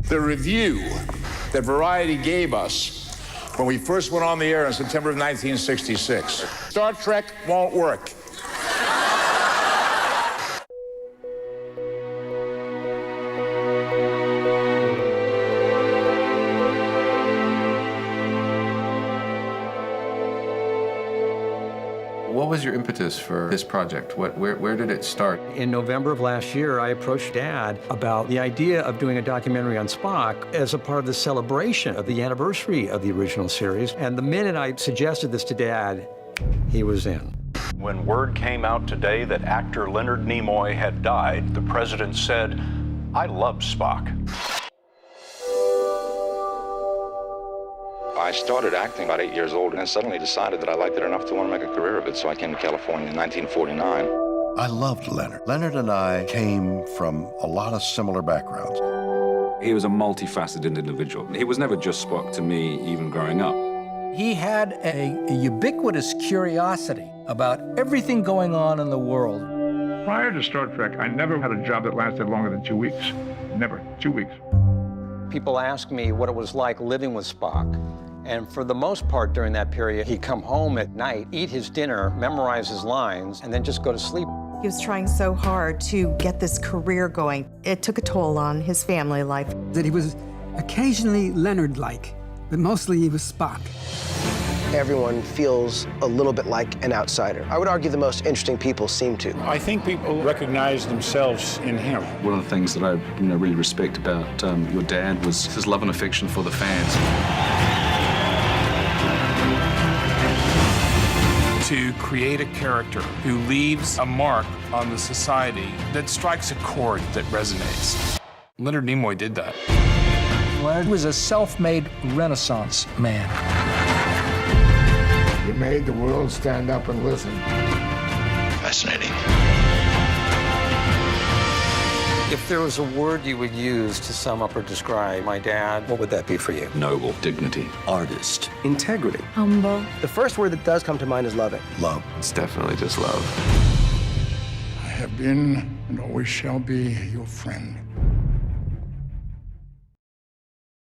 The review that Variety gave us when we first went on the air in September of 1966. Star Trek won't work. What was your impetus for this project? Where did it start? In November of last year, I approached Dad about the idea of doing a documentary on Spock as a part of the celebration of the anniversary of the original series. And the minute I suggested this to Dad, he was in. When word came out today that actor Leonard Nimoy had died, the president said, "I love Spock." I started acting about 8 years old and then suddenly decided that I liked it enough to want to make a career of it, so I came to California in 1949. I loved Leonard. Leonard and I came from a lot of similar backgrounds. He was a multifaceted individual. He was never just Spock to me, even growing up. He had a ubiquitous curiosity about everything going on in the world. Prior to Star Trek, I never had a job that lasted longer than 2 weeks. Never. 2 weeks. People ask me what it was like living with Spock. And for the most part during that period, he'd come home at night, eat his dinner, memorize his lines, and then just go to sleep. He was trying so hard to get this career going. It took a toll on his family life. That he was occasionally Leonard-like, but mostly he was Spock. Everyone feels a little bit like an outsider. I would argue the most interesting people seem to. I think people recognize themselves in him. One of the things that I really respect about your dad was his love and affection for the fans. To create a character who leaves a mark on the society that strikes a chord that resonates. Leonard Nimoy did that. Leonard was a self-made Renaissance man. He made the world stand up and listen. Fascinating. If there was a word you would use to sum up or describe my dad, what would that be for you? Noble. Dignity. Artist. Integrity. Humble. The first word that does come to mind is loving. Love. It's definitely just love. I have been and always shall be your friend.